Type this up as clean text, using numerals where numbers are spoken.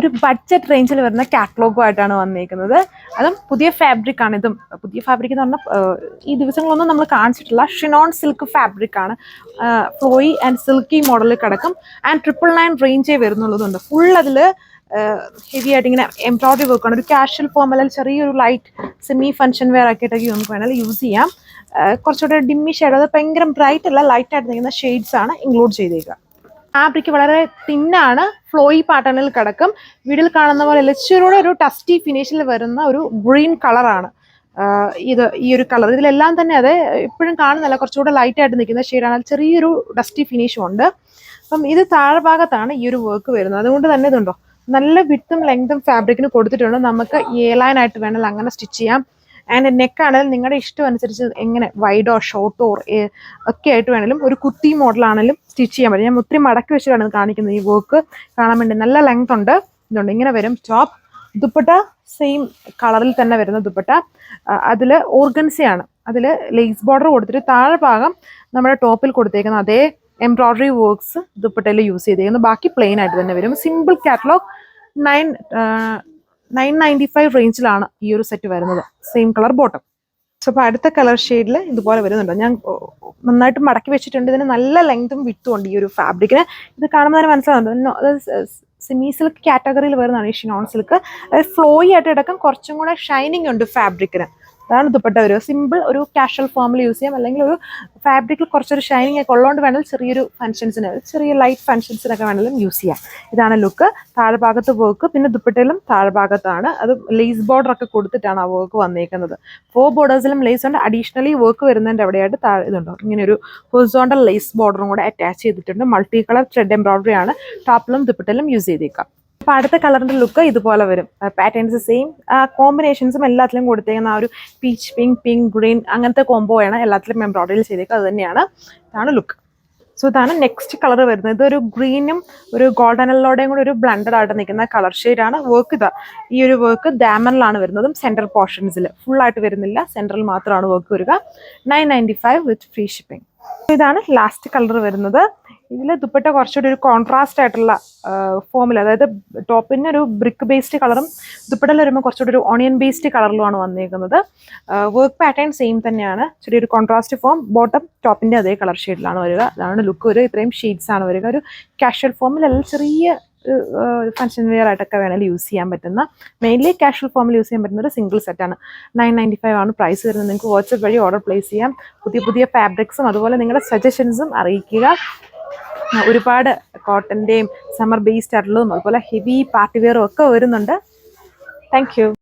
ഒരു ബഡ്ജറ്റ് റേഞ്ചിൽ വരുന്ന കാറ്റലോഗുമായിട്ടാണ് വന്നിരിക്കുന്നത്. അതും പുതിയ ഫാബ്രിക് ആണ്. ഇതും പുതിയ ഫാബ്രിക് എന്ന് പറഞ്ഞാൽ ഈ ദിവസങ്ങളൊന്നും നമ്മൾ കാണിച്ചിട്ടില്ല. ഷിനോൺ സിൽക്ക് ഫാബ്രിക് ആണ്. ഫ്ലോയി ആൻഡ് സിൽക്കി മോഡലിൽ കിടക്കും. ആൻഡ് 999 റേഞ്ചേ വരുന്നുള്ളതുണ്ട്. ഫുൾ അതിൽ ഹെവി ആയിട്ട് ഇങ്ങനെ എംബ്രോയിഡറി വർക്കാണ്. ഒരു കാഷ്വൽ ഫോം അല്ലെങ്കിൽ ചെറിയൊരു ലൈറ്റ് സെമി ഫംഗ്ഷൻ വെയർ ആക്കിയിട്ടൊക്കെ നമുക്ക് വേണമെങ്കിൽ യൂസ് ചെയ്യാം. കുറച്ചുകൂടെ ഡിമ്മി ഷെയ്ഡ്, അത് ഭയങ്കര ബ്രൈറ്റ് അല്ല, ലൈറ്റ് ആയിട്ട് നിൽക്കുന്ന ഷെയ്ഡ്സ് ആണ് ഇൻക്ലൂഡ് ചെയ്തേക്കുക. ഫാബ്രിക് വളരെ തിന്നാണ്, ഫ്ലോയി പാറ്റേണിൽ കിടക്കും. വീഡിയോയിൽ കാണുന്ന പോലെ ലെച്ചൂടെ ഒരു ടസ്റ്റി ഫിനിഷിൽ വരുന്ന ഒരു ഗ്രീൻ കളറാണ് ഇത്. ഈ ഒരു കളർ ഇതിലെല്ലാം തന്നെ അത് എപ്പോഴും കാണുന്നില്ല, കുറച്ചുകൂടെ ലൈറ്റ് ആയിട്ട് നിൽക്കുന്ന ഷെയ്ഡാണ്. ചെറിയൊരു ഡസ്റ്റി ഫിനിഷും ഉണ്ട്. അപ്പം ഇത് താഴ്ഭാഗത്താണ് ഈ ഒരു വർക്ക് വരുന്നത്. അതുകൊണ്ട് തന്നെ ഇതുണ്ടോ നല്ല വിഡ്ത്തും ലെങ്തും ഫാബ്രിക്കിന് കൊടുത്തിട്ടുണ്ട്. നമുക്ക് ഏലൈനായിട്ട് വേണമെങ്കിൽ അങ്ങനെ സ്റ്റിച്ച് ചെയ്യാം. ആൻഡ് നെക്കാണെങ്കിലും നിങ്ങളുടെ ഇഷ്ടം അനുസരിച്ച് എങ്ങനെ വൈഡോ ഷോർട്ടോ ഒക്കെ ആയിട്ട് വേണമെങ്കിലും ഒരു കുത്തി മോഡലാണെങ്കിലും സ്റ്റിച്ച് ചെയ്യാൻ പറ്റും. ഞാൻ ഒത്തിരി മടക്കി വെച്ചിട്ടാണ് കാണിക്കുന്നത്. ഈ വർക്ക് കാണാൻ വേണ്ടി നല്ല ലെങ്ത് ഉണ്ട്. ഇതുണ്ട് ഇങ്ങനെ വരും ടോപ്പ്. ദുപ്പട്ട സെയിം കളറിൽ തന്നെ വരുന്ന ദുപ്പട്ട. അതിൽ ഓർഗൻസയാണ്. അതിൽ ലേസ് ബോർഡർ കൊടുത്തിട്ട് താഴെ ഭാഗം നമ്മുടെ ടോപ്പിൽ കൊടുത്തേക്കുന്ന അതേ എംബ്രോയിഡറി വർക്ക്സ് ദുപ്പട്ടയിൽ യൂസ് ചെയ്തേക്കുന്നു. ബാക്കി പ്ലെയിൻ ആയിട്ട് തന്നെ വരും. Simple catalogue. 995 റേഞ്ചിലാണ് ഈ ഒരു സെറ്റ് വരുന്നത്. Same colour bottom. സോ അപ്പോൾ അടുത്ത കളർ ഷെയ്ഡിൽ ഇതുപോലെ വരുന്നുണ്ട്. ഞാൻ നന്നായിട്ട് മടക്കി വെച്ചിട്ടുണ്ട്. ഇതിന് നല്ല ലെങ്തും വിട്ടും ഉണ്ട് ഈ ഒരു ഫാബ്രിക്കിന്. ഇത് കാണുമ്പോൾ തന്നെ മനസ്സിലാവുന്നുണ്ട് അത് സെമി സിൽക്ക് കാറ്റഗറിയിൽ വരുന്നതാണ് ഈ ഷിനോൺ സിൽക്ക്. അത് ഫ്ലോയി ആയിട്ട് കിടക്കും. കുറച്ചും കൂടെ ഷൈനിങ് ഉണ്ട് ഫാബ്രിക്കിന്. അതാണ് ദുപ്പട്ട വരും. സിമ്പിൾ ഒരു കാഷ്വൽ ഫോമിൽ യൂസ് ചെയ്യാം. അല്ലെങ്കിൽ ഒരു ഫാബ്രിക്കിൽ കുറച്ചൊരു ഷൈനിങ് ഒക്കെ ഉള്ളതുകൊണ്ട് വേണമെങ്കിൽ ചെറിയൊരു ഫംഗ്ഷൻസിന്, ചെറിയ ലൈറ്റ് ഫംഗ്ഷൻസിനൊക്കെ വേണമെങ്കിലും യൂസ് ചെയ്യാം. ഇതാണ് ലുക്ക്. താഴ്ഭാഗത്ത് വർക്ക്, പിന്നെ ദുപ്പട്ടയിലും താഴ്ഭാഗത്താണ്. അത് ലേസ് ബോർഡർ ഒക്കെ കൊടുത്തിട്ടാണ് ആ വർക്ക് വന്നേക്കുന്നത്. 4 ബോർഡേഴ്സിലും ലേസ് ഉണ്ട്. അഡീഷണലി വർക്ക് വരുന്നതിൻ്റെ അവിടെയായിട്ട് ഇതുണ്ടോ ഇങ്ങനെ ഒരു ഹൊറിസോണ്ടൽ ലേസ് ബോർഡറും കൂടെ അറ്റാച്ച് ചെയ്തിട്ടുണ്ട്. മൾട്ടി കളർ ത്രെഡ് എംബ്രോയിഡറി ആണ് ടോപ്പിലും ദുപ്പട്ടയിലും യൂസ് ചെയ്തേക്കാം. അപ്പോൾ അടുത്ത കളറിൻ്റെ ലുക്ക് ഇതുപോലെ വരും. പാറ്റേൺസ് സെയിം, കോമ്പിനേഷൻസും എല്ലാത്തിലും കൊടുത്തേക്കുന്ന ആ ഒരു പീച്ച് പിങ്ക്, പിങ്ക് ഗ്രീൻ അങ്ങനത്തെ കോംബോയാണ് എല്ലാത്തിലും എംബ്രോയിഡറിയിൽ ചെയ്തേക്കുക. അത് തന്നെയാണ്. ഇതാണ് ലുക്ക്. സോ ഇതാണ് നെക്സ്റ്റ് കളർ വരുന്നത്. ഇതൊരു ഗ്രീനും ഒരു ഗോൾഡൻ യെല്ലോയുടെയും കൂടെ ഒരു ബ്ലണ്ടഡ് ആയിട്ട് നിൽക്കുന്ന കളർ ഷെയ്ഡാണ്. വർക്ക് ഇതാ ഈ ഒരു വർക്ക് ഡാമറിലാണ് വരുന്നതും സെൻട്രൽ പോർഷൻസിൽ ഫുള്ളായിട്ട് വരുന്നില്ല, സെൻട്രൽ മാത്രമാണ് വർക്ക് വരിക. 995 വിത്ത് ഫ്രീ ഷിപ്പിംഗ്. ഇതാണ് ലാസ്റ്റ് കളർ വരുന്നത്. ഇതിൽ ദുപ്പട്ട കുറച്ചുകൂടി ഒരു കോൺട്രാസ്റ്റ് ആയിട്ടുള്ള ഫോമിൽ, അതായത് ടോപ്പിന് ഒരു ബ്രിക്ക് ബേസ്ഡ് കളറും ദുപ്പട്ടയിൽ വരുമ്പോൾ കുറച്ചുകൂടി ഒരു ഓണിയൻ ബേസ്ഡ് കളറിലുമാണ് വന്നിരിക്കുന്നത്. വർക്ക് പാറ്റേൺ സെയിം തന്നെയാണ്. ചെറിയൊരു കോൺട്രാസ്റ്റ് ഫോം. ബോട്ടം ടോപ്പിൻ്റെ അതേ കളർ ഷെയ്ഡിലാണ് വരിക. അതാണ് ലുക്ക് വരിക. ഇത്രയും ഷെയ്ഡ്സ് ആണ് വരിക. ഒരു കാഷ്വൽ ഫോമിൽ അല്ലെങ്കിൽ ചെറിയ ഫംഗ്ഷൻ വെയർ ആയിട്ടൊക്കെ വേണമെങ്കിൽ യൂസ് ചെയ്യാൻ പറ്റുന്ന, മെയിൻലി കാഷ്വൽ ഫോമിൽ യൂസ് ചെയ്യാൻ പറ്റുന്ന ഒരു സിംഗിൾ സെറ്റാണ്. 995 ആണ് പ്രൈസ് വരുന്നത്. നിങ്ങൾക്ക് വാട്സ്ആപ്പ് വഴി ഓർഡർ പ്ലേസ് ചെയ്യാം. പുതിയ ഫാബ്രിക്സും അതുപോലെ നിങ്ങളുടെ സജഷൻസും അറിയിക്കുക. ഒരുപാട് കോട്ടൻ്റെയും സമ്മർ ബേസ്ഡ് ആയിട്ടുള്ളതും അതുപോലെ ഹെവി പാർട്ടി വെയറും ഒക്കെ വരുന്നുണ്ട്. Thank you.